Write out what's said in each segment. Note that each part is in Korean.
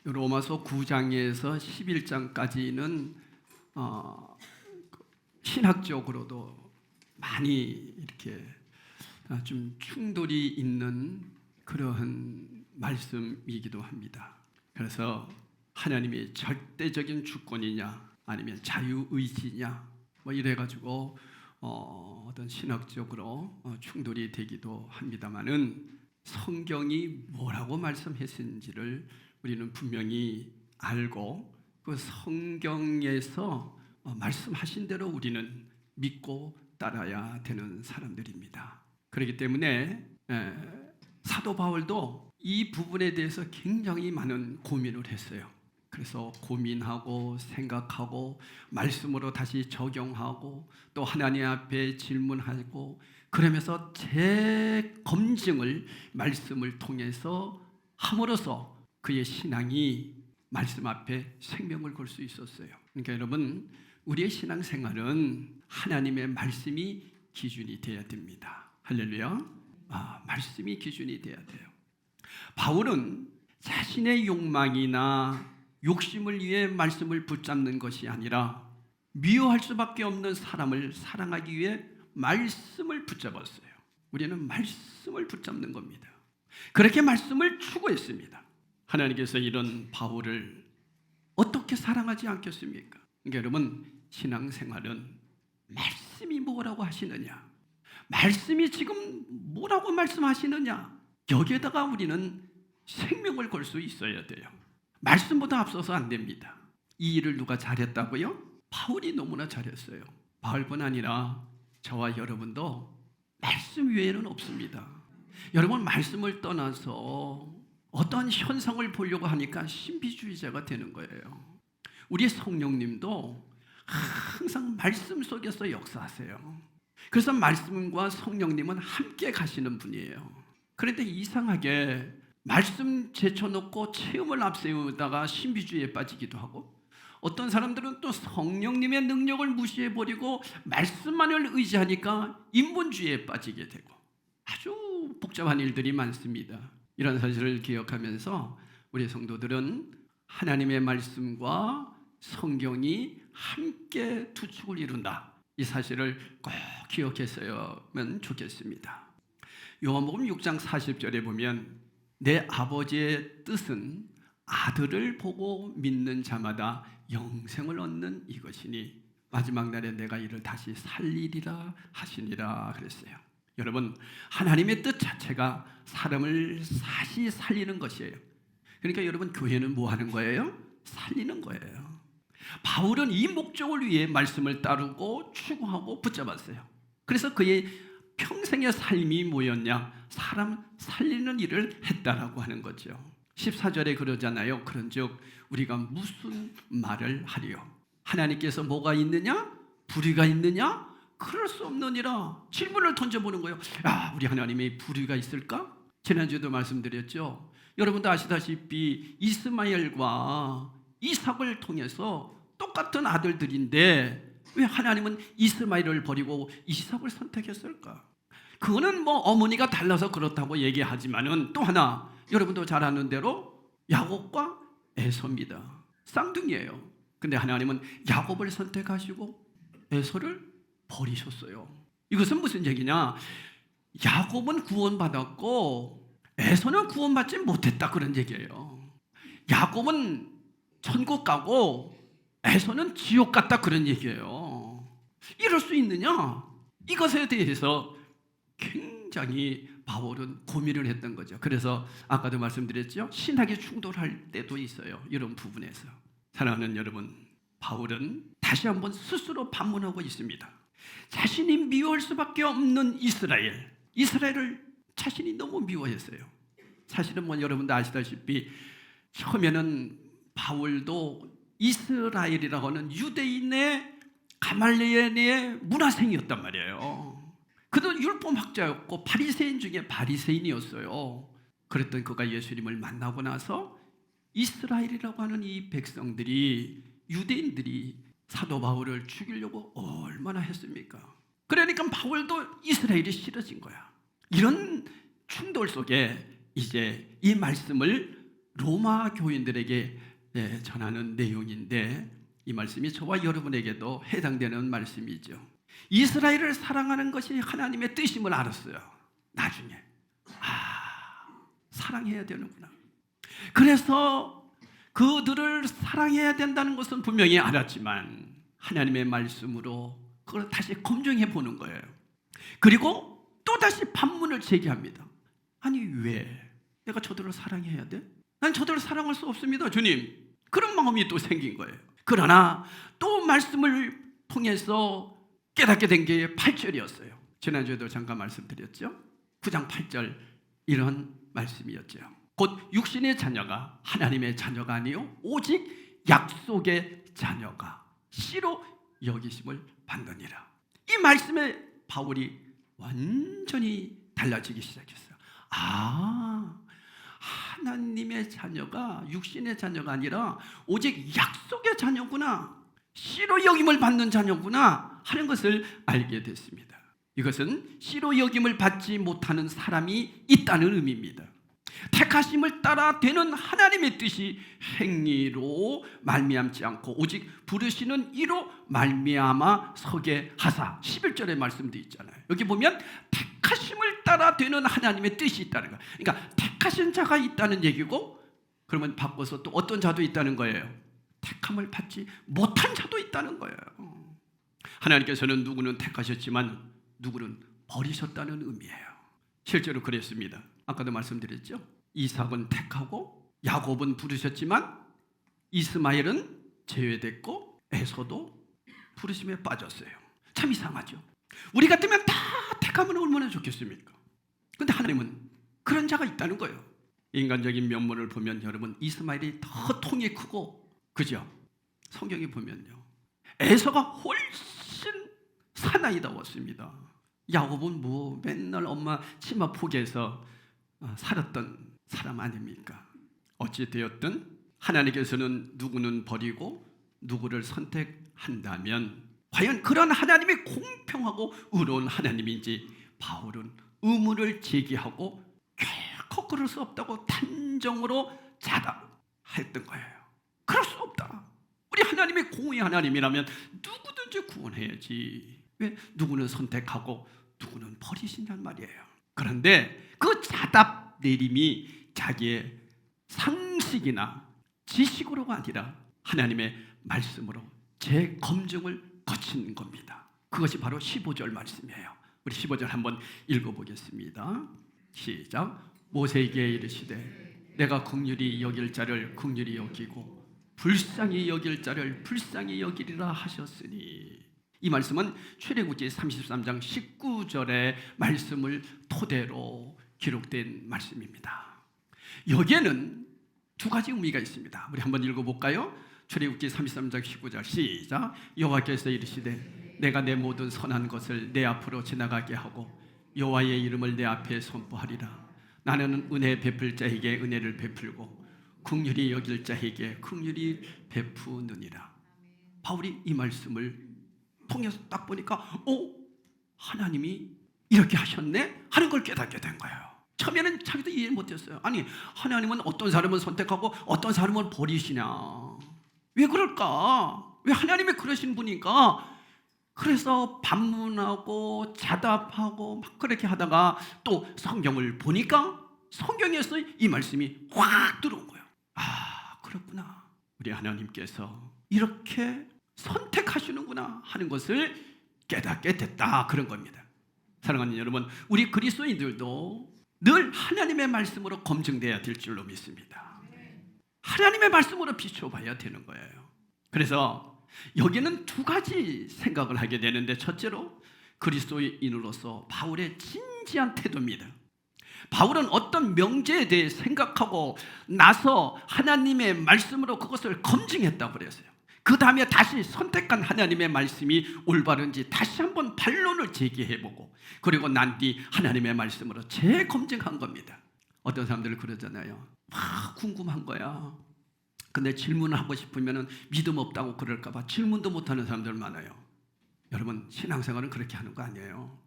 로마서 9장에서 11장까지는 신학적으로도 많이 이렇게 좀 충돌이 있는 그러한 말씀이기도 합니다. 그래서 하나님이 절대적인 주권이냐 아니면 자유의지냐 뭐 이래가지고 어떤 신학적으로 충돌이 되기도 합니다만은 성경이 뭐라고 말씀했는지를 우리는 분명히 알고 그 성경에서 말씀하신 대로 우리는 믿고 따라야 되는 사람들입니다. 그렇기 때문에 사도 바울도 이 부분에 대해서 굉장히 많은 고민을 했어요. 그래서 고민하고 생각하고 말씀으로 다시 적용하고 또 하나님 앞에 질문하고 그러면서 재검증을 말씀을 통해서 함으로써 그의 신앙이 말씀 앞에 생명을 걸 수 있었어요. 그러니까 여러분, 우리의 신앙생활은 하나님의 말씀이 기준이 되어야 됩니다. 할렐루야. 말씀이 기준이 되어야 돼요. 바울은 자신의 욕망이나 욕심을 위해 말씀을 붙잡는 것이 아니라 미워할 수밖에 없는 사람을 사랑하기 위해 말씀을 붙잡았어요. 우리는 말씀을 붙잡는 겁니다. 그렇게 말씀을 추구했습니다. 하나님께서 이런 바울을 어떻게 사랑하지 않겠습니까? 그러니까 여러분, 신앙생활은 말씀이 뭐라고 하시느냐, 말씀이 지금 뭐라고 말씀하시느냐, 여기에다가 우리는 생명을 걸 수 있어야 돼요. 말씀보다 앞서서 안 됩니다. 이 일을 누가 잘했다고요? 바울이 너무나 잘했어요. 바울뿐 아니라 저와 여러분도 말씀 외에는 없습니다. 여러분, 말씀을 떠나서 어떤 현상을 보려고 하니까 신비주의자가 되는 거예요. 우리 성령님도 항상 말씀 속에서 역사하세요. 그래서 말씀과 성령님은 함께 가시는 분이에요. 그런데 이상하게 말씀 제쳐놓고 체험을 앞세우다가 신비주의에 빠지기도 하고, 어떤 사람들은 또 성령님의 능력을 무시해버리고 말씀만을 의지하니까 인본주의에 빠지게 되고, 아주 복잡한 일들이 많습니다. 이런 사실을 기억하면서 우리 성도들은 하나님의 말씀과 성경이 함께 두 축을 이룬다, 이 사실을 꼭 기억했으면 좋겠습니다. 요한복음 6장 40절에 보면 내 아버지의 뜻은 아들을 보고 믿는 자마다 영생을 얻는 이것이니 마지막 날에 내가 이를 다시 살리리라 하시니라 그랬어요. 여러분, 하나님의 뜻 자체가 사람을 다시 살리는 것이에요. 그러니까 여러분, 교회는 뭐 하는 거예요? 살리는 거예요. 바울은 이 목적을 위해 말씀을 따르고 추구하고 붙잡았어요. 그래서 그의 평생의 삶이 뭐였냐? 사람 살리는 일을 했다라고 하는 거죠. 14절에 그러잖아요. 그런즉 우리가 무슨 말을 하리요? 하나님께서 뭐가 있느냐? 불의가 있느냐? 그럴 수 없느니라. 질문을 던져보는 거예요. 우리 하나님의 불의가 있을까? 지난주에도 말씀드렸죠. 여러분도 아시다시피 이스마엘과 이삭을 통해서 똑같은 아들들인데 왜 하나님은 이스마엘을 버리고 이삭을 선택했을까? 그거는 뭐 어머니가 달라서 그렇다고 얘기하지만은 또 하나, 여러분도 잘 아는 대로 야곱과 에서입니다. 쌍둥이에요. 근데 하나님은 야곱을 선택하시고 에서를 버리셨어요. 이것은 무슨 얘기냐? 야곱은 구원받았고 에서는 구원받지 못했다, 그런 얘기예요. 야곱은 천국 가고 에서는 지옥 갔다, 그런 얘기예요. 이럴 수 있느냐? 이것에 대해서 굉장히 바울은 고민을 했던 거죠. 그래서 아까도 말씀드렸죠. 신학이 충돌할 때도 있어요. 이런 부분에서. 사랑하는 여러분, 바울은 다시 한번 스스로 반문하고 있습니다. 자신이 미워할 수밖에 없는 이스라엘을 자신이 너무 미워했어요. 사실은 뭐 여러분도 아시다시피 처음에는 바울도 이스라엘이라고 하는 유대인의 가말리엘의 문화생이었단 말이에요. 그도 율법학자였고 바리새인 중에 바리새인이었어요. 그랬던 그가 예수님을 만나고 나서 이스라엘이라고 하는 이 백성들이, 유대인들이 사도 바울을 죽이려고 얼마나 했습니까? 그러니까 바울도 이스라엘이 싫어진 거야. 이런 충돌 속에 이제 이 말씀을 로마 교인들에게 전하는 내용인데 이 말씀이 저와 여러분에게도 해당되는 말씀이죠. 이스라엘을 사랑하는 것이 하나님의 뜻임을 알았어요. 나중에 사랑해야 되는구나. 그래서 그들을 사랑해야 된다는 것은 분명히 알았지만 하나님의 말씀으로 그걸 다시 검증해 보는 거예요. 그리고 또다시 반문을 제기합니다. 아니 왜 내가 저들을 사랑해야 돼? 난 저들을 사랑할 수 없습니다, 주님. 그런 마음이 또 생긴 거예요. 그러나 또 말씀을 통해서 깨닫게 된 게 8절이었어요. 지난주에도 잠깐 말씀드렸죠. 9장 8절 이런 말씀이었죠. 곧 육신의 자녀가 하나님의 자녀가 아니요 오직 약속의 자녀가 씨로 여기심을 받느니라. 이 말씀에 바울이 완전히 달라지기 시작했어요. 하나님의 자녀가 육신의 자녀가 아니라 오직 약속의 자녀구나, 씨로 여김을 받는 자녀구나 하는 것을 알게 됐습니다. 이것은 씨로 여김을 받지 못하는 사람이 있다는 의미입니다. 택하심을 따라 되는 하나님의 뜻이 행위로 말미암지 않고 오직 부르시는 이로 말미암아 서게 하사. 11절의 말씀도 있잖아요. 여기 보면 택하심을 따라 되는 하나님의 뜻이 있다는 거예요. 그러니까 택하신 자가 있다는 얘기고, 그러면 바꿔서 또 어떤 자도 있다는 거예요. 택함을 받지 못한 자도 있다는 거예요. 하나님께서는 누구는 택하셨지만 누구는 버리셨다는 의미예요. 실제로 그랬습니다. 아까도 말씀드렸죠. 이삭은 택하고 야곱은 부르셨지만 이스마엘은 제외됐고 에서도 부르심에 빠졌어요. 참 이상하죠. 우리 같으면 다 택하면 얼마나 좋겠습니까? 그런데 하나님은 그런 자가 있다는 거예요. 인간적인 면모를 보면 여러분 이스마엘이 더 통이 크고, 그죠? 성경에 보면요 에서가 훨씬 사나이다웠습니다. 야곱은 뭐 맨날 엄마 치마 포개해서 살았던 사람 아닙니까? 어찌되었든 하나님께서는 누구는 버리고 누구를 선택한다면 과연 그런 하나님이 공평하고 의로운 하나님인지 바울은 의문을 제기하고 결코 그럴 수 없다고 단정으로 자답했던 거예요. 그럴 수 없다. 우리 하나님이 공의의 하나님이라면 누구든지 구원해야지. 왜 누구는 선택하고 누구는 버리신단 말이에요. 그런데 그 자답 내림이 자기의 상식이나 지식으로가 아니라 하나님의 말씀으로 재검증을 거친 겁니다. 그것이 바로 15절 말씀이에요. 우리 15절 한번 읽어보겠습니다. 시작. 모세에게 이르시되 내가 긍휼히 여길 자를 긍휼히 여기고 불쌍히 여길 자를 불쌍히 여기리라 하셨으니, 이 말씀은 출애굽기 33장 19절의 말씀을 토대로 기록된 말씀입니다. 여기에는 두 가지 의미가 있습니다. 우리 한번 읽어볼까요? 출애굽기 33장 19절 시작. 여호와께서 이르시되 내가 내 모든 선한 것을 내 앞으로 지나가게 하고 여호와의 이름을 내 앞에 선포하리라. 나는 은혜 베풀 자에게 은혜를 베풀고 긍휼히 여길 자에게 긍휼히 베푸느니라. 바울이 이 말씀을 통해서 딱 보니까 하나님이 이렇게 하셨네 하는 걸 깨닫게 된 거예요. 처음에는 자기도 이해 못했어요. 아니 하나님은 어떤 사람을 선택하고 어떤 사람을 버리시냐, 왜 그럴까? 왜 하나님이 그러신 분인가? 그래서 반문하고 자답하고 막 그렇게 하다가 또 성경을 보니까 성경에서 이 말씀이 확 들어온 거예요. 그렇구나. 우리 하나님께서 이렇게 선택하시는구나 하는 것을 깨닫게 됐다, 그런 겁니다. 사랑하는 여러분, 우리 그리스도인들도 늘 하나님의 말씀으로 검증돼야 될 줄로 믿습니다. 하나님의 말씀으로 비춰봐야 되는 거예요. 그래서 여기는 두 가지 생각을 하게 되는데, 첫째로 그리스도인으로서 바울의 진지한 태도입니다. 바울은 어떤 명제에 대해 생각하고 나서 하나님의 말씀으로 그것을 검증했다고 그랬어요. 그 다음에 다시 선택한 하나님의 말씀이 올바른지 다시 한번 반론을 제기해보고, 그리고 난 뒤 하나님의 말씀으로 재검증한 겁니다. 어떤 사람들은 그러잖아요. 막 궁금한 거야. 근데 질문을 하고 싶으면 믿음 없다고 그럴까 봐 질문도 못하는 사람들 많아요. 여러분, 신앙생활은 그렇게 하는 거 아니에요.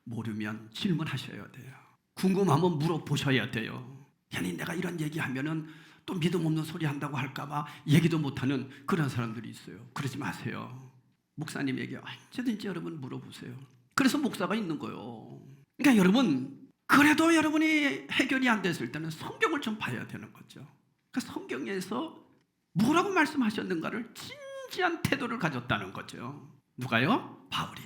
모르면 질문하셔야 돼요. 궁금하면 물어보셔야 돼요. 아니 내가 이런 얘기하면은 또 믿음 없는 소리 한다고 할까봐 얘기도 못하는 그런 사람들이 있어요. 그러지 마세요. 목사님에게 언제든지 여러분 물어보세요. 그래서 목사가 있는 거예요. 그러니까 여러분, 그래도 여러분이 해결이 안 됐을 때는 성경을 좀 봐야 되는 거죠. 그러니까 성경에서 뭐라고 말씀하셨는가를 진지한 태도를 가졌다는 거죠. 누가요? 바울이.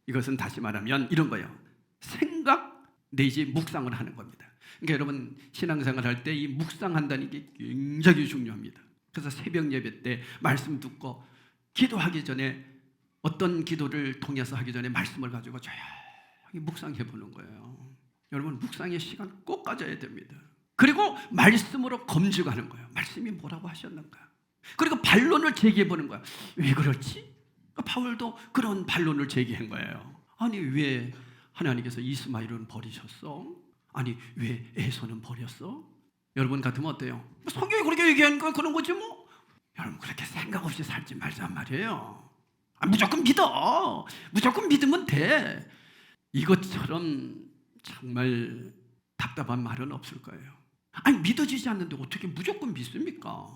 이것은 다시 말하면 이런 거예요. 생각 내지 묵상을 하는 겁니다. 그러니까 여러분, 신앙생활 할 때 이 묵상한다는 게 굉장히 중요합니다. 그래서 새벽 예배 때 말씀 듣고 기도하기 전에 어떤 기도를 통해서 하기 전에 말씀을 가지고 조용히 묵상해 보는 거예요. 여러분, 묵상의 시간 꼭 가져야 됩니다. 그리고 말씀으로 검증하는 거예요. 말씀이 뭐라고 하셨는가. 그리고 반론을 제기해 보는 거야. 왜 그렇지? 바울도 그런 반론을 제기한 거예요. 아니, 왜 하나님께서 이스마엘은 버리셨어? 아니, 왜 에서는 버렸어? 여러분 같으면 어때요? 성경이 그렇게 얘기하니까 그런 거지 뭐. 여러분, 그렇게 생각 없이 살지 말란 말이에요. 무조건 믿어. 무조건 믿으면 돼. 이것처럼 정말 답답한 말은 없을 거예요. 아니, 믿어지지 않는데 어떻게 무조건 믿습니까?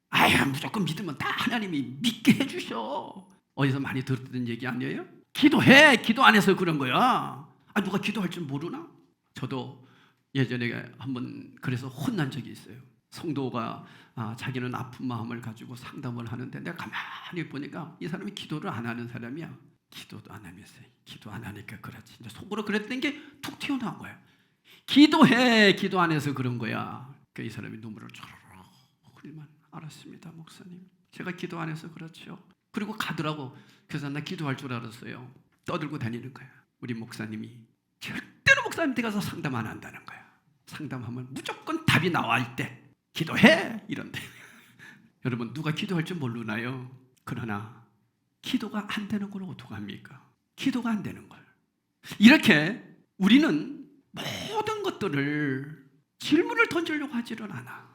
아유, 무조건 믿으면 다 하나님이 믿게 해주셔. 어디서 많이 들었던 얘기 아니에요? 기도해. 기도 안 해서 그런 거야. 누가 기도할 줄 모르나? 저도 예전에 한번 그래서 혼난 적이 있어요. 성도가 자기는 아픈 마음을 가지고 상담을 하는데 내가 가만히 보니까 이 사람이 기도를 안 하는 사람이야. 기도도 안 하면서 기도 안 하니까 그렇지. 이제 속으로 그랬던 게 툭 튀어나온 거야. 기도해. 기도 안 해서 그런 거야. 이 사람이 눈물을 촤르르 흘리면 알았습니다, 목사님. 제가 기도 안 해서 그렇죠. 그리고 가더라고. 그래서 나 기도할 줄 알았어요. 떠들고 다니는 거야. 우리 목사님이 절대로 목사님한테 가서 상담 안 한다는 거야. 상담하면 무조건 답이 나와 있대. 기도해! 이런데. 여러분, 누가 기도할 줄 모르나요? 그러나 기도가 안 되는 걸 어떡합니까? 기도가 안 되는 걸. 이렇게 우리는 모든 것들을 질문을 던지려고 하지는 않아.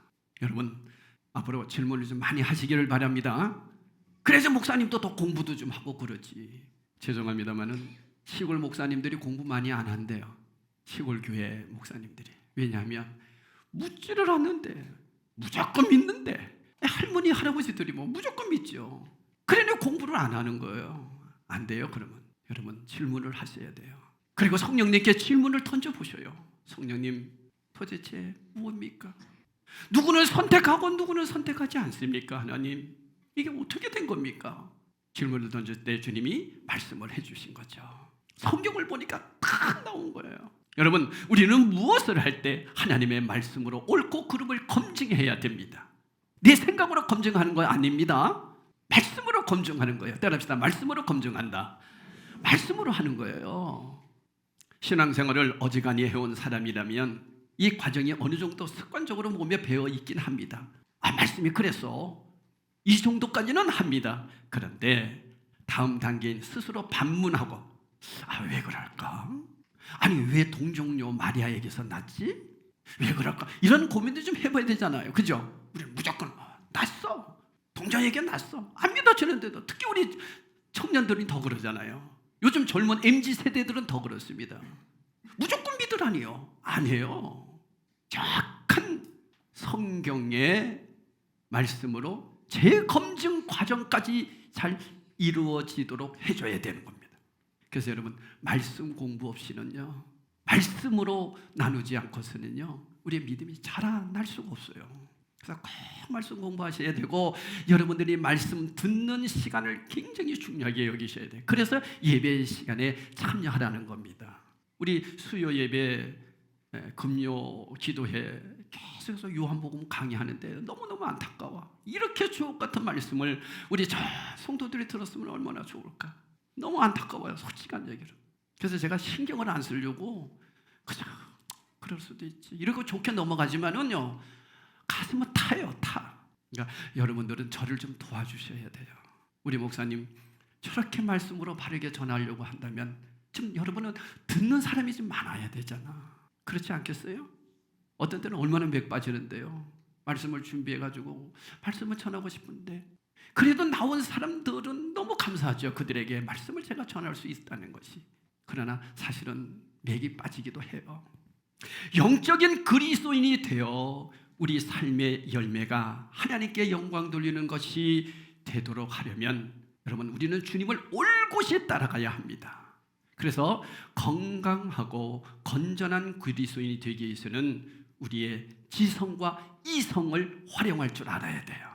여러분, 앞으로 질문을 좀 많이 하시기를 바랍니다. 그래서 목사님도 더 공부도 좀 하고 그러지. 죄송합니다만은 시골 목사님들이 공부 많이 안 한대요. 시골 교회 목사님들이. 왜냐하면 묻지를 않는데 무조건 믿는데 할머니 할아버지들이 뭐 무조건 믿죠. 그러니 공부를 안 하는 거예요. 안 돼요. 그러면 여러분, 질문을 하셔야 돼요. 그리고 성령님께 질문을 던져보셔요. 성령님, 도대체 무엇입니까? 누구는 선택하고 누구는 선택하지 않습니까? 하나님, 이게 어떻게 된 겁니까? 질문을 던질 때 주님이 말씀을 해주신 거죠. 성경을 보니까 딱 나온 거예요. 여러분, 우리는 무엇을 할 때 하나님의 말씀으로 옳고 그름을 검증해야 됩니다. 내 생각으로 검증하는 거 아닙니다. 말씀으로 검증하는 거예요. 따라합시다. 말씀으로 검증한다. 말씀으로 하는 거예요. 신앙생활을 어지간히 해온 사람이라면 이 과정이 어느 정도 습관적으로 몸에 배어 있긴 합니다. 말씀이 그랬어. 이 정도까지는 합니다. 그런데 다음 단계인 스스로 반문하고 왜 그럴까? 아니, 왜 동정녀 마리아에게서 났지? 왜 그럴까? 이런 고민도 좀 해봐야 되잖아요. 그죠? 우리는 무조건 났어. 동정에게 났어. 안 믿어지는데도 특히 우리 청년들이 더 그러잖아요. 요즘 젊은 MZ세대들은 더 그렇습니다. 무조건 믿으라니요. 아니에요. 정확한 성경의 말씀으로 재검증 과정까지 잘 이루어지도록 해줘야 되는 겁니다. 그래서 여러분, 말씀 공부 없이는요, 말씀으로 나누지 않고서는요, 우리의 믿음이 자라날 수가 없어요. 그래서 꼭 말씀 공부하셔야 되고, 여러분들이 말씀 듣는 시간을 굉장히 중요하게 여기셔야 돼요. 그래서 예배 시간에 참여하라는 겁니다. 우리 수요 예배, 금요 기도회 계속해서 요한복음 강의하는데 너무너무 안타까워. 이렇게 주옥 같은 말씀을 우리 저 성도들이 들었으면 얼마나 좋을까. 너무 안타까워요, 솔직한 얘기로. 그래서 제가 신경을 안 쓰려고 그냥 그럴 수도 있지 이러고 좋게 넘어가지만은요, 가슴은 타요, 타. 그러니까 여러분들은 저를 좀 도와주셔야 돼요. 우리 목사님 저렇게 말씀으로 바르게 전하려고 한다면 지금 여러분은 듣는 사람이 좀 많아야 되잖아. 그렇지 않겠어요? 어떤 때는 얼마나 맥 빠지는데요. 말씀을 준비해가지고 말씀을 전하고 싶은데 그래도 나온 사람들은 너무 감사하죠. 그들에게 말씀을 제가 전할 수 있다는 것이. 그러나 사실은 맥이 빠지기도 해요. 영적인 그리스도인이 되어 우리 삶의 열매가 하나님께 영광 돌리는 것이 되도록 하려면 여러분, 우리는 주님을 올곧이 따라가야 합니다. 그래서 건강하고 건전한 그리스도인이 되기 위해서는 우리의 지성과 이성을 활용할 줄 알아야 돼요.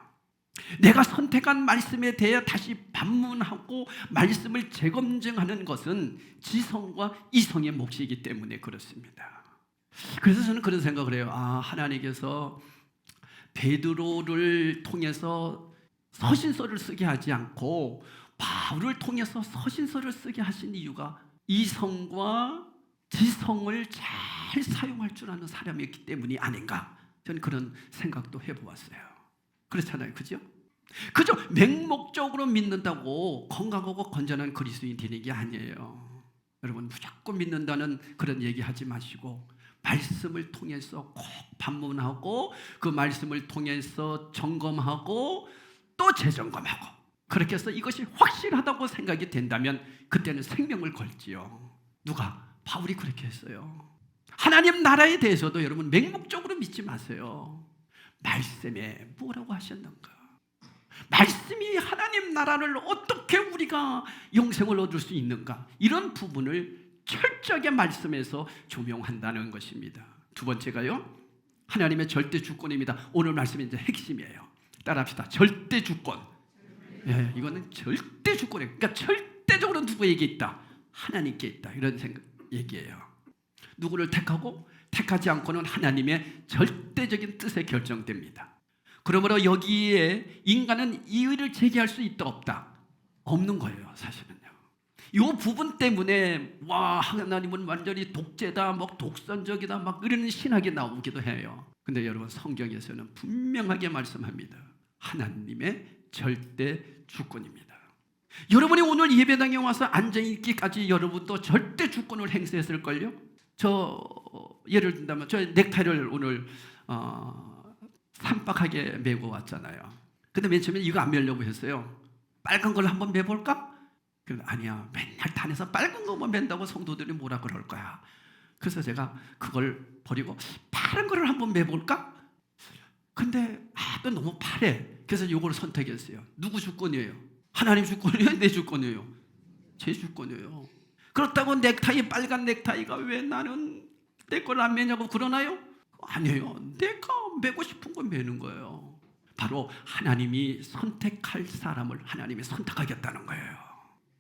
내가 선택한 말씀에 대해 다시 반문하고 말씀을 재검증하는 것은 지성과 이성의 몫이기 때문에 그렇습니다. 그래서 저는 그런 생각을 해요. 하나님께서 베드로를 통해서 서신서를 쓰게 하지 않고 바울을 통해서 서신서를 쓰게 하신 이유가 이성과 지성을 잘 사용할 줄 아는 사람이었기 때문이 아닌가, 저는 그런 생각도 해보았어요. 그렇잖아요, 그죠? 그저 맹목적으로 믿는다고 건강하고 건전한 그리스도인이 되는 게 아니에요. 여러분, 무조건 믿는다는 그런 얘기하지 마시고 말씀을 통해서 꼭 반문하고 그 말씀을 통해서 점검하고 또 재점검하고, 그렇게 해서 이것이 확실하다고 생각이 된다면 그때는 생명을 걸지요. 누가? 바울이 그렇게 했어요. 하나님 나라에 대해서도 여러분 맹목적으로 믿지 마세요. 말씀에 뭐라고 하셨는가? 말씀이 하나님 나라를 어떻게 우리가 영생을 얻을 수 있는가? 이런 부분을 철저하게 말씀에서 조명한다는 것입니다. 두 번째가요, 하나님의 절대 주권입니다. 오늘 말씀이 이제 핵심이에요. 따라합시다. 절대 주권. 예, 이거는 절대 주권이에요. 그러니까 절대적으로 누구에게 있다? 하나님께 있다. 이런 얘기예요. 누구를 택하고 택하지 않고는 하나님의 절대적인 뜻에 결정됩니다. 그러므로 여기에 인간은 이의를 제기할 수 있다 없다? 없는 거예요, 사실은요. 이 부분 때문에 하나님은 완전히 독재다, 독선적이다, 이런 신학이 나오기도 해요. 근데 여러분, 성경에서는 분명하게 말씀합니다. 하나님의 절대 주권입니다. 여러분이 오늘 예배당에 와서 앉아있기까지 여러분도 절대 주권을 행사했을걸요? 예를 든다면 저 넥타이를 오늘 산박하게 메고 왔잖아요. 근데 맨 처음에 이거 안 매려고 했어요. 빨간 걸 한번 매볼까? 그래서 아니야, 맨날 단에서 빨간 것만 맨다고 성도들이 뭐라 그럴 거야. 그래서 제가 그걸 버리고 파란 거를 한번 매볼까? 근데 또 너무 파래. 그래서 이걸 선택했어요. 누구 주권이에요? 하나님 주권이에요? 내 주권이에요? 제 주권이에요. 그렇다고 넥타이, 빨간 넥타이가 왜 나는 내 걸 안 매냐고 그러나요? 아니에요. 내가 매고 싶은 거 매는 거예요. 바로 하나님이 선택할 사람을 하나님이 선택하겠다는 거예요.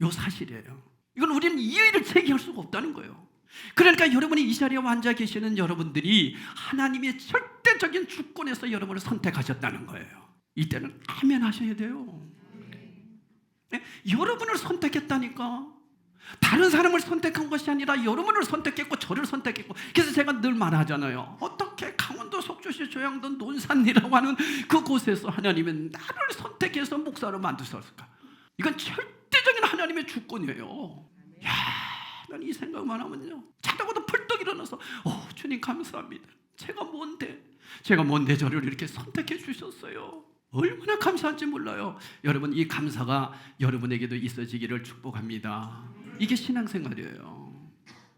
이 사실이에요. 이건 우리는 이의를 제기할 수가 없다는 거예요. 그러니까 여러분이 이 자리에 앉아 계시는 여러분들이 하나님의 절대적인 주권에서 여러분을 선택하셨다는 거예요. 이때는 아멘 하셔야 돼요. 네? 여러분을 선택했다니까. 다른 사람을 선택한 것이 아니라 여러분을 선택했고 저를 선택했고. 그래서 제가 늘 말하잖아요. 어떻게 강원도 속주시 조양도 논산이라고 하는 그곳에서 하나님은 나를 선택해서 목사로 만드셨을까? 이건 절대적인 하나님의 주권이에요. 난 이 생각만 하면요, 자다가도 벌떡 일어나서 주님 감사합니다. 제가 뭔데 저를 이렇게 선택해 주셨어요. 얼마나 감사한지 몰라요. 여러분, 이 감사가 여러분에게도 있어지기를 축복합니다. 이게 신앙생활이에요.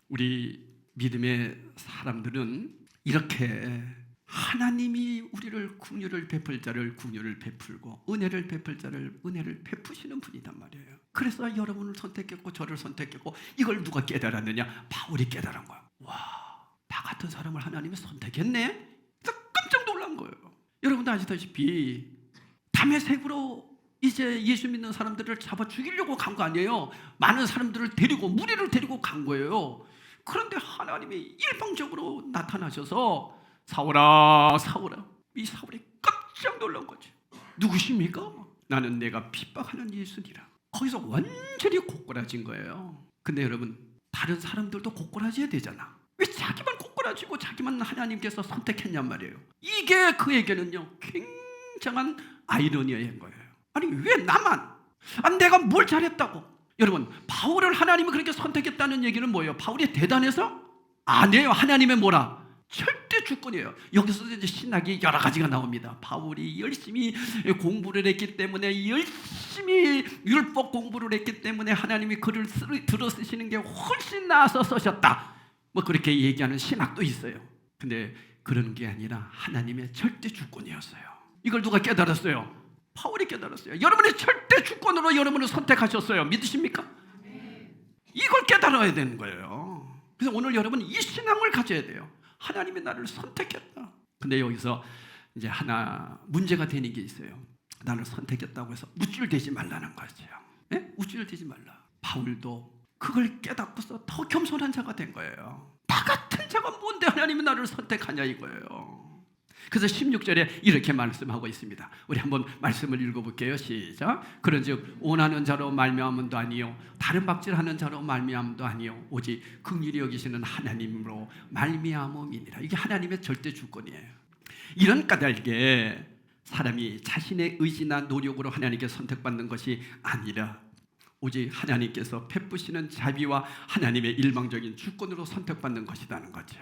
우리 믿음의 사람들은 이렇게 하나님이 우리를 긍휼을 베풀 자를 긍휼을 베풀고 은혜를 베풀 자를 은혜를 베푸시는 분이단 말이에요. 그래서 여러분을 선택했고 저를 선택했고, 이걸 누가 깨달았느냐? 바울이 깨달은 거야. 나 같은 사람을 하나님이 선택했네? 그래서 깜짝 놀란 거예요. 여러분도 아시다시피 다메섹으로 이제 예수 믿는 사람들을 잡아 죽이려고 간 거 아니에요. 많은 사람들을 데리고, 무리를 데리고 간 거예요. 그런데 하나님이 일방적으로 나타나셔서 사울아, 사울아. 이 사울이 깜짝 놀란 거죠. 누구십니까? 나는 내가 핍박하는 예수니라. 거기서 완전히 고꾸라진 거예요. 근데 여러분, 다른 사람들도 고꾸라져야 되잖아. 왜 자기만 고꾸라지고 자기만 하나님께서 선택했냔 말이에요. 이게 그에게는요, 굉장한 아이러니인 거예요. 아니, 왜 나만? 내가 뭘 잘했다고? 여러분, 바울을 하나님이 그렇게 선택했다는 얘기는 뭐예요? 바울이 대단해서? 아니에요. 하나님의 뭐라? 절대 주권이에요. 여기서 이제 신학이 여러 가지가 나옵니다. 바울이 열심히 공부를 했기 때문에, 열심히 율법 공부를 했기 때문에 하나님이 글을 들어 쓰시는 게 훨씬 나아서 쓰셨다. 그렇게 얘기하는 신학도 있어요. 근데 그런 게 아니라 하나님의 절대 주권이었어요. 이걸 누가 깨달았어요? 바울이 깨달았어요. 여러분의 절대 주권으로 여러분을 선택하셨어요. 믿으십니까? 이걸 깨달아야 되는 거예요. 그래서 오늘 여러분 이 신앙을 가져야 돼요. 하나님이 나를 선택했다. 근데 여기서 이제 하나 문제가 되는 게 있어요. 나를 선택했다고 해서 우쭐대지 말라는 거죠. 네? 우쭐대지 말라. 바울도 그걸 깨닫고서 더 겸손한 자가 된 거예요. 나 같은 자가 뭔데 하나님이 나를 선택하냐 이거예요. 그래서 16절에 이렇게 말씀하고 있습니다. 우리 한번 말씀을 읽어볼게요. 시작. 그런즉 원하는 자로 말미암음도 아니요 다른 박질하는 자로 말미암음도 아니요 오직 긍휼히 여기시는 하나님으로 말미암음이니라. 이게 하나님의 절대 주권이에요. 이런 까닭에 사람이 자신의 의지나 노력으로 하나님께 선택받는 것이 아니라 오직 하나님께서 베푸시는 자비와 하나님의 일방적인 주권으로 선택받는 것이라는 거죠.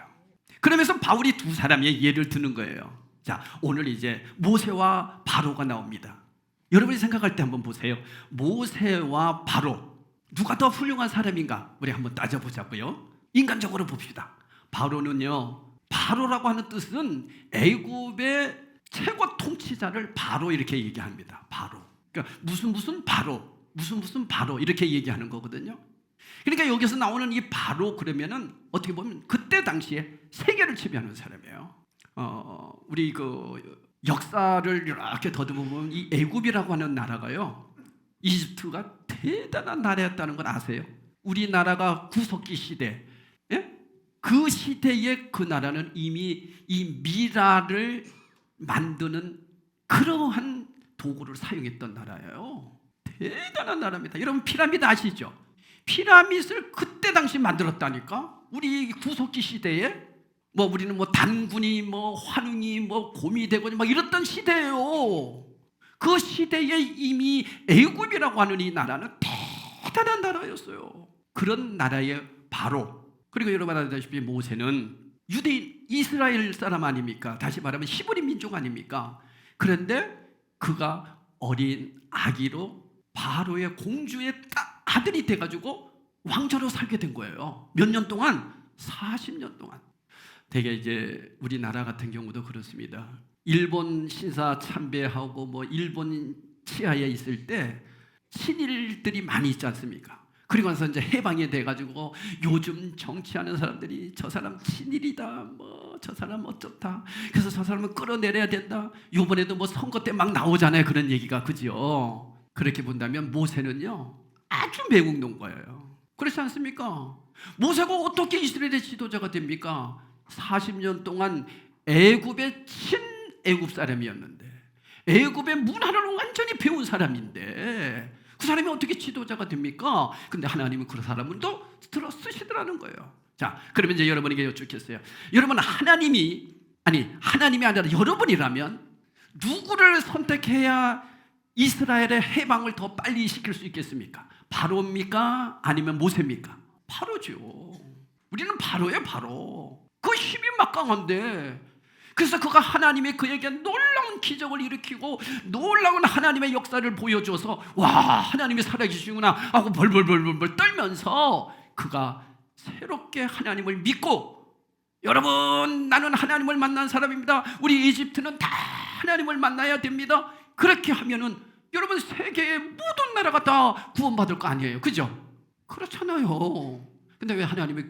그러면서 바울이 두 사람의 예를 드는 거예요. 자, 오늘 이제 모세와 바로가 나옵니다. 여러분이 생각할 때 한번 보세요. 모세와 바로 누가 더 훌륭한 사람인가? 우리 한번 따져보자고요. 인간적으로 봅시다. 바로는요, 바로라고 하는 뜻은 애굽의 최고 통치자를 바로 이렇게 얘기합니다. 바로. 그러니까 무슨 바로 이렇게 얘기하는 거거든요. 그러니까 여기서 나오는 이 바로 그러면은 어떻게 보면 그때 당시에 세계를 지배하는 사람이에요. 우리 그 역사를 이렇게 더듬으면 이 애굽이라고 하는 나라가요, 이집트가 대단한 나라였다는 걸 아세요? 우리나라가 구석기 시대, 예? 그 시대에 그 나라는 이미 이 미라를 만드는 그러한 도구를 사용했던 나라예요. 대단한 나라입니다. 여러분 피라미드 아시죠? 피라미드를 그때 당시 만들었다니까. 우리 구석기 시대에 뭐 우리는 뭐 단군이 뭐 환웅이 뭐 곰이 되고 막 이랬던 시대예요. 그 시대에 이미 애굽이라고 하는 이 나라는 대단한 나라였어요. 그런 나라의 바로. 그리고 여러분 아시다시피 모세는 유대인 이스라엘 사람 아닙니까? 다시 말하면 히브리 민족 아닙니까? 그런데 그가 어린 아기로 바로의 공주의 아들이 돼가지고 왕자로 살게 된 거예요. 몇 년 동안? 40년 동안. 되게 이제 우리나라 같은 경우도 그렇습니다. 일본 신사 참배하고 뭐 일본 치하에 있을 때 친일들이 많이 있지 않습니까? 그리고 나서 이제 해방이 돼가지고 요즘 정치하는 사람들이 저 사람 친일이다, 뭐 저 사람 어쩌다, 그래서 저 사람은 끌어내려야 된다. 요번에도 뭐 선거 때 막 나오잖아요, 그런 얘기가. 그죠? 그렇게 본다면 모세는요 아주 매국 논 거예요. 그렇지 않습니까? 모세가 어떻게 이스라엘의 지도자가 됩니까? 40년 동안 애굽의 친애굽 사람이었는데, 애굽의 문화를 완전히 배운 사람인데 그 사람이 어떻게 지도자가 됩니까? 근데 하나님은 그 사람을 또 들어 쓰시더라는 거예요. 자, 그러면 이제 여러분에게 여쭙겠어요. 여러분 하나님이 아니라 여러분이라면 누구를 선택해야 이스라엘의 해방을 더 빨리 시킬 수 있겠습니까? 바로입니까? 아니면 모세입니까? 바로죠. 우리는 바로예요, 바로. 그 힘이 막강한데, 그래서 그가 하나님이 그에게 놀라운 기적을 일으키고 놀라운 하나님의 역사를 보여줘서 와, 하나님이 살아계시구나 하고 벌벌 떨면서 그가 새롭게 하나님을 믿고, 여러분 나는 하나님을 만난 사람입니다. 우리 이집트는 다 하나님을 만나야 됩니다. 그렇게 하면은 여러분 세계의 모든 나라가 다 구원받을 거 아니에요, 그죠? 그렇잖아요. 근데 왜 하나님이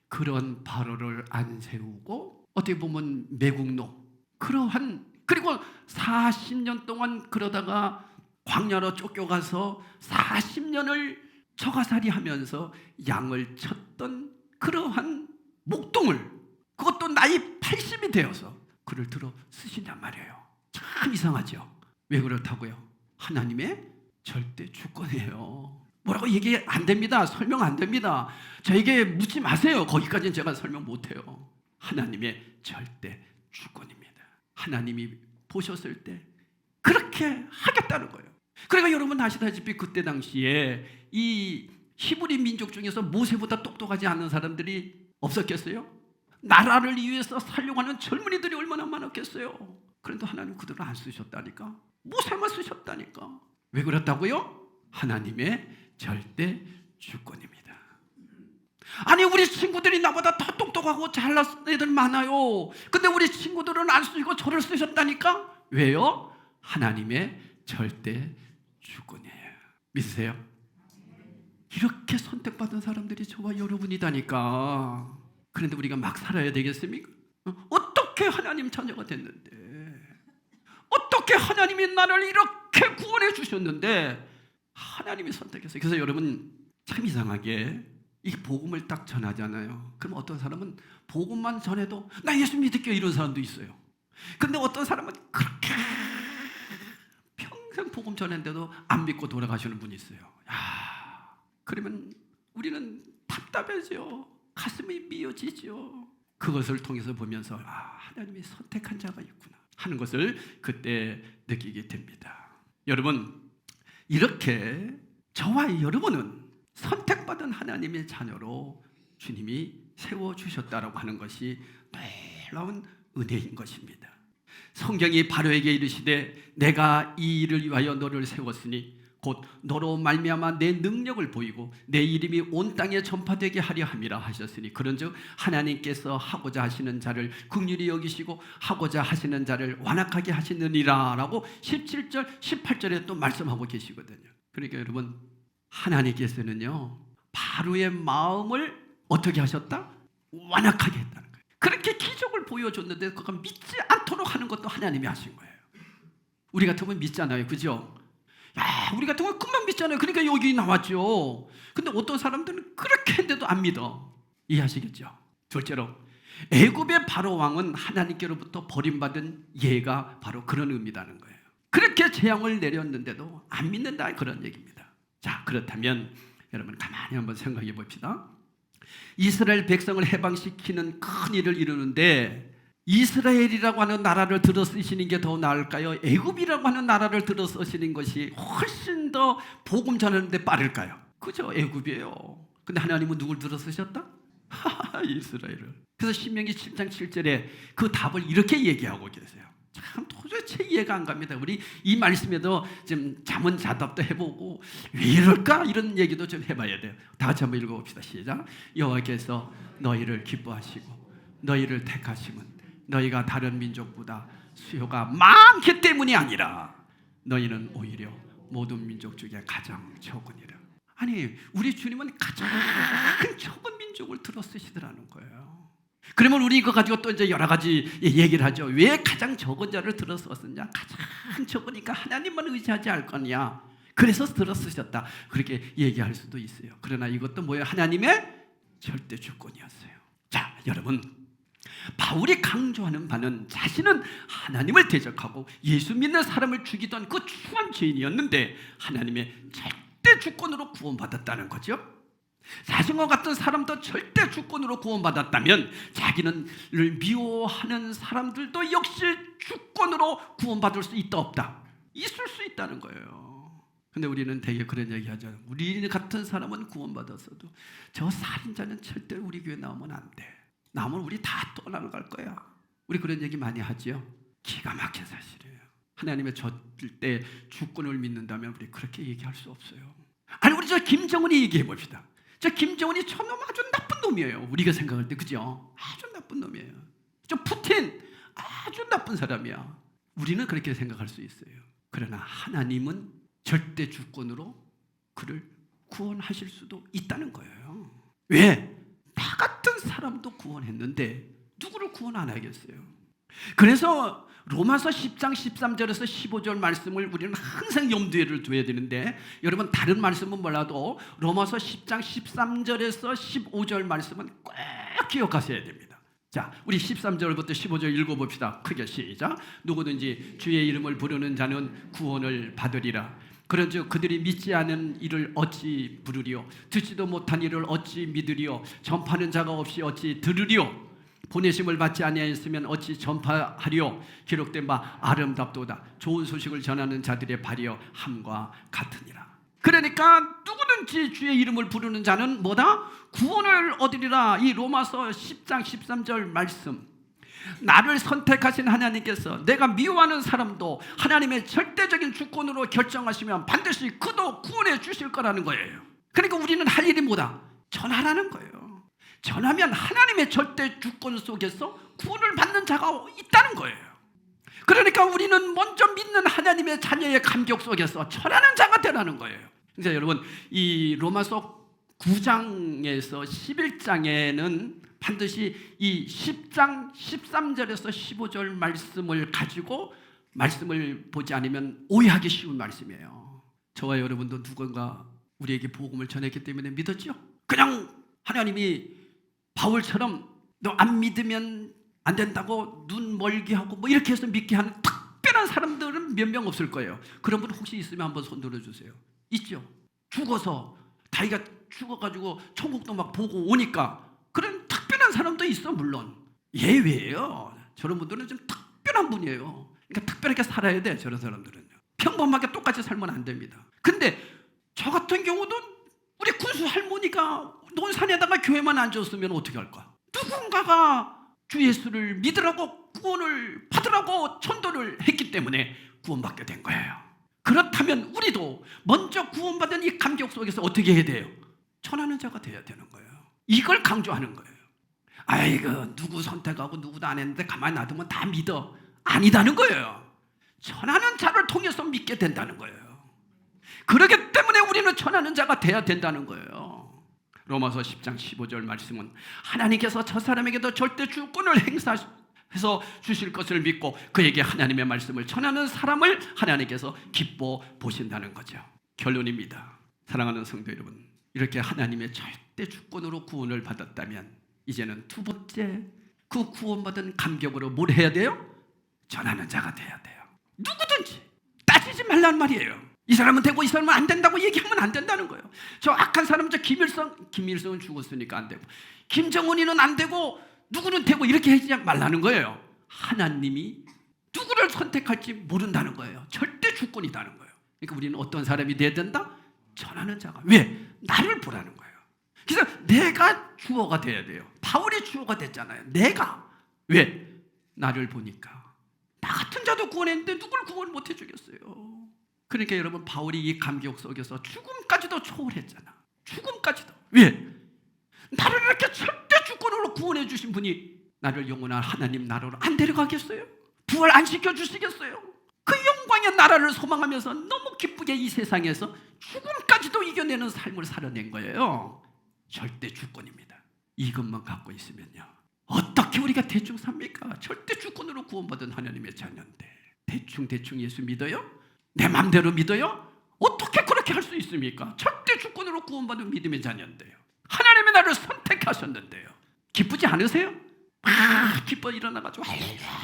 그런 바로를 안 세우고 어떻게 보면 매국노 그러한, 그리고 40년 동안 그러다가 광야로 쫓겨가서 40년을 처가살이 하면서 양을 쳤던 그러한 목동을, 그것도 나이 80이 되어서 그를 들어 쓰신단 말이에요. 참 이상하죠? 왜 그렇다고요? 하나님의 절대 주권이에요. 뭐라고 얘기 안 됩니다. 설명 안 됩니다. 저에게 묻지 마세요. 거기까지는 제가 설명 못해요. 하나님의 절대 주권입니다. 하나님이 보셨을 때 그렇게 하겠다는 거예요. 그러니까 여러분 아시다시피 그때 당시에 이 히브리 민족 중에서 모세보다 똑똑하지 않은 사람들이 없었겠어요? 나라를 위해서 살려가는 젊은이들이 얼마나 많았겠어요? 그런데 하나님 그들을 안 쓰셨다니까. 모세만 쓰셨다니까. 왜 그렇다고요? 하나님의 절대 주권입니다. 아니 우리 친구들이 나보다 더 똑똑하고 잘난 애들 많아요. 근데 우리 친구들은 안 쓰시고 저를 쓰셨다니까? 왜요? 하나님의 절대 주권이에요. 믿으세요? 이렇게 선택받은 사람들이 저와 여러분이다니까. 그런데 우리가 막 살아야 되겠습니까? 어떻게 하나님 자녀가 됐는데, 어떻게 하나님이 나를 이렇게 구원해 주셨는데 하나님이 선택했어요. 그래서 여러분 참 이상하게 이 복음을 딱 전하잖아요. 그럼 어떤 사람은 복음만 전해도 나 예수 믿을게요 이런 사람도 있어요. 근데 어떤 사람은 그렇게 평생 복음 전했는데도 안 믿고 돌아가시는 분이 있어요. 야, 그러면 우리는 답답해져. 가슴이 미어지죠. 그것을 통해서 보면서 하나님이 선택한 자가 있구나 하는 것을 그때 느끼게 됩니다. 여러분, 이렇게 저와 여러분은 선택받은 하나님의 자녀로 주님이 세워주셨다라고 하는 것이 놀라운 은혜인 것입니다. 성경이 바로에게 이르시되 내가 이 일을 위하여 너를 세웠으니 곧 너로 말미암아 내 능력을 보이고 내 이름이 온 땅에 전파되게 하려 함이라 하셨으니 그런즉 하나님께서 하고자 하시는 자를 긍휼히 여기시고 하고자 하시는 자를 완악하게 하시느니라 라고 17절 18절에 또 말씀하고 계시거든요. 그러니까 여러분 하나님께서는요 바로의 마음을 어떻게 하셨다? 완악하게 했다는 거예요. 그렇게 기적을 보여줬는데 그걸 믿지 않도록 하는 것도 하나님이 하신 거예요. 우리 같으면 믿잖아요, 그죠? 야, 우리 같은 건 금방 믿잖아요. 그러니까 여기 나왔죠. 근데 어떤 사람들은 그렇게 했는데도 안 믿어. 이해하시겠죠? 둘째로 애굽의 바로 왕은 하나님께로부터 버림받은 예가 바로 그런 의미라는 거예요. 그렇게 재앙을 내렸는데도 안 믿는다 그런 얘기입니다. 자, 그렇다면 여러분 가만히 한번 생각해 봅시다. 이스라엘 백성을 해방시키는 큰 일을 이루는데 이스라엘이라고 하는 나라를 들어 쓰시는 게 더 나을까요? 애굽이라고 하는 나라를 들어 쓰시는 것이 훨씬 더 복음 전하는데 빠를까요? 그죠? 애굽이에요. 근데 하나님은 누굴 들어 쓰셨다? 이스라엘을. 그래서 신명기 7장 7절에 그 답을 이렇게 얘기하고 계세요. 참 도대체 이해가 안 갑니다. 우리 이 말씀에도 좀 자문자답도 해보고 왜 이럴까? 이런 얘기도 좀 해봐야 돼요. 다 같이 한번 읽어봅시다. 시작. 여호와께서 너희를 기뻐하시고 너희를 택하심은 너희가 다른 민족보다 수요가 많기 때문이 아니라 너희는 오히려 모든 민족 중에 가장 적으니라. 아니 우리 주님은 가장 적은 민족을 들어 쓰시더라는 거예요. 그러면 우리 이거 가지고 또 이제 여러 가지 얘기를 하죠. 왜 가장 적은 자를 들어 썼느냐? 가장 적으니까 하나님만 의지하지 않을 거냐. 그래서 들어 쓰셨다. 그렇게 얘기할 수도 있어요. 그러나 이것도 뭐예요? 하나님의 절대 주권이었어요. 자, 여러분 바울이 강조하는 바는 자신은 하나님을 대적하고 예수 믿는 사람을 죽이던 그 추한 죄인이었는데 하나님의 절대 주권으로 구원받았다는 거죠. 자신과 같은 사람도 절대 주권으로 구원받았다면 자기를 미워하는 사람들도 역시 주권으로 구원받을 수 있다 없다? 있을 수 있다는 거예요. 근데 우리는 되게 그런 얘기 하잖아요. 우리 같은 사람은 구원받았어도 저 살인자는 절대 우리 교회 나오면 안 돼. 나오면 우리 다 떠나갈 거야. 우리 그런 얘기 많이 하죠. 기가 막힌 사실이에요. 하나님의 절대 주권을 믿는다면 우리 그렇게 얘기할 수 없어요. 아니 우리 저 김정은이 얘기해 봅시다. 저 김정은이 저놈 아주 나쁜 놈이에요. 우리가 생각할 때 그죠? 아주 나쁜 놈이에요. 저 푸틴 아주 나쁜 사람이야. 우리는 그렇게 생각할 수 있어요. 그러나 하나님은 절대 주권으로 그를 구원하실 수도 있다는 거예요. 왜? 나 같은 사람도 구원했는데 누구를 구원 안 하겠어요? 그래서 로마서 10장 13절에서 15절 말씀을 우리는 항상 염두에 둬야 되는데 여러분 다른 말씀은 몰라도 로마서 10장 13절에서 15절 말씀은 꼭 기억하셔야 됩니다. 자, 우리 13절부터 15절 읽어봅시다. 크게 시작. 누구든지 주의 이름을 부르는 자는 구원을 받으리라. 그런즉 그들이 믿지 않은 이를 어찌 부르리요? 듣지도 못한 이를 어찌 믿으리요? 전파하는 자가 없이 어찌 들으리요? 보내심을 받지 아니하였으면 어찌 전파하리요? 기록된 바 아름답도다. 좋은 소식을 전하는 자들의 발이여 함과 같으니라. 그러니까 누구든지 주의 이름을 부르는 자는 뭐다? 구원을 얻으리라. 이 로마서 10장 13절 말씀. 나를 선택하신 하나님께서 내가 미워하는 사람도 하나님의 절대적인 주권으로 결정하시면 반드시 그도 구원해 주실 거라는 거예요. 그러니까 우리는 할 일이 뭐다? 전하라는 거예요. 전하면 하나님의 절대 주권 속에서 구원을 받는 자가 있다는 거예요. 그러니까 우리는 먼저 믿는 하나님의 자녀의 감격 속에서 전하는 자가 되라는 거예요. 그래서 여러분, 이 로마서 9장에서 11장에는 반드시 이 10장 13절에서 15절 말씀을 가지고 말씀을 보지 않으면 오해하기 쉬운 말씀이에요. 저와 여러분도 누군가 우리에게 복음을 전했기 때문에 믿었죠? 그냥 하나님이 바울처럼 너 안 믿으면 안 된다고 눈 멀게 하고 뭐 이렇게 해서 믿게 하는 특별한 사람들은 몇 명 없을 거예요. 그런 분 혹시 있으면 한번 손 들어주세요. 있죠? 죽어서 자기가 죽어가지고 천국도 막 보고 오니까 그런 특별한 사람도 있어. 물론 예외예요. 저런 분들은 좀 특별한 분이에요. 그러니까 특별하게 살아야 돼. 저런 사람들은요. 평범하게 똑같이 살면 안 됩니다. 근데 저 같은 경우도 우리 군수 할머니가 논산에다가 교회만 앉았으면 어떻게 할까? 누군가가 주 예수를 믿으라고 구원을 받으라고 전도를 했기 때문에 구원받게 된 거예요. 그렇다면 우리도 먼저 구원받은 이 감격 속에서 어떻게 해야 돼요? 전하는 자가 돼야 되는 거예요. 이걸 강조하는 거예요. 아이고 누구 선택하고 누구도 안 했는데 가만히 놔두면 다 믿어. 아니다는 거예요. 전하는 자를 통해서 믿게 된다는 거예요. 그렇기 때문에 우리는 전하는 자가 돼야 된다는 거예요. 로마서 10장 15절 말씀은 하나님께서 저 사람에게도 절대 주권을 행사해서 주실 것을 믿고 그에게 하나님의 말씀을 전하는 사람을 하나님께서 기뻐 보신다는 거죠. 결론입니다. 사랑하는 성도 여러분, 이렇게 하나님의 절대 주권으로 구원을 받았다면 이제는 두 번째, 그 구원받은 감격으로 뭘 해야 돼요? 전하는 자가 돼야 돼요. 누구든지 따지지 말란 말이에요. 이 사람은 되고 이 사람은 안 된다고 얘기하면 안 된다는 거예요. 저 악한 사람, 저 김일성은 죽었으니까 안 되고 김정은이는 안 되고 누구는 되고 이렇게 하지 말라는 거예요. 하나님이 누구를 선택할지 모른다는 거예요. 절대 주권이다는 거예요. 그러니까 우리는 어떤 사람이 돼야 된다? 전하는 자가. 왜? 나를 보라는 거예요. 그래서 내가 주어가 돼야 돼요. 바울이 주어가 됐잖아요. 내가. 왜? 나를 보니까 나 같은 자도 구원했는데 누굴 구원 못 해주겠어요. 그러니까 여러분, 바울이 이 감격 속에서 죽음까지도 초월했잖아. 죽음까지도. 왜? 나를 이렇게 절대 주권으로 구원해 주신 분이 나를 영원한 하나님 나라로 안 데려가겠어요? 부활 안 시켜주시겠어요? 그 영광의 나라를 소망하면서 너무 기쁘게 이 세상에서 죽음까지도 이겨내는 삶을 살아낸 거예요. 절대 주권입니다. 이것만 갖고 있으면요, 어떻게 우리가 대충 삽니까? 절대 주권으로 구원받은 하나님의 자녀인데 대충 예수 믿어요? 내 맘대로 믿어요? 어떻게 그렇게 할 수 있습니까? 절대 주권으로 구원받은 믿음의 자녀인데요. 하나님의 나를 선택하셨는데요. 기쁘지 않으세요? 기뻐 일어나가지고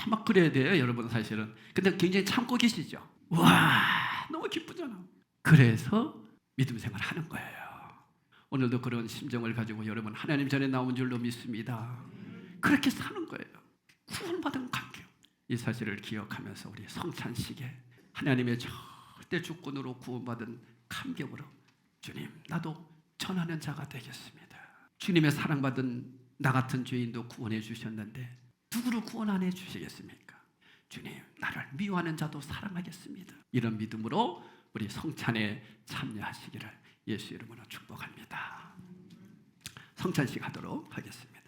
막 그래야 돼요, 여러분. 사실은. 근데 굉장히 참고 계시죠? 와, 너무 기쁘잖아. 그래서 믿음 생활 하는 거예요. 오늘도 그런 심정을 가지고 여러분 하나님 전에 나온 줄로 믿습니다. 그렇게 사는 거예요. 구원받은 감격. 이 사실을 기억하면서 우리 성찬식에 하나님의 절대 주권으로 구원받은 감격으로 주님, 나도 전하는 자가 되겠습니다. 주님의 사랑받은 나 같은 죄인도 구원해 주셨는데 누구를 구원 안 해 주시겠습니까? 주님, 나를 미워하는 자도 사랑하겠습니다. 이런 믿음으로 우리 성찬에 참여하시기를 예수 이름으로 축복합니다. 성찬식 하도록 하겠습니다.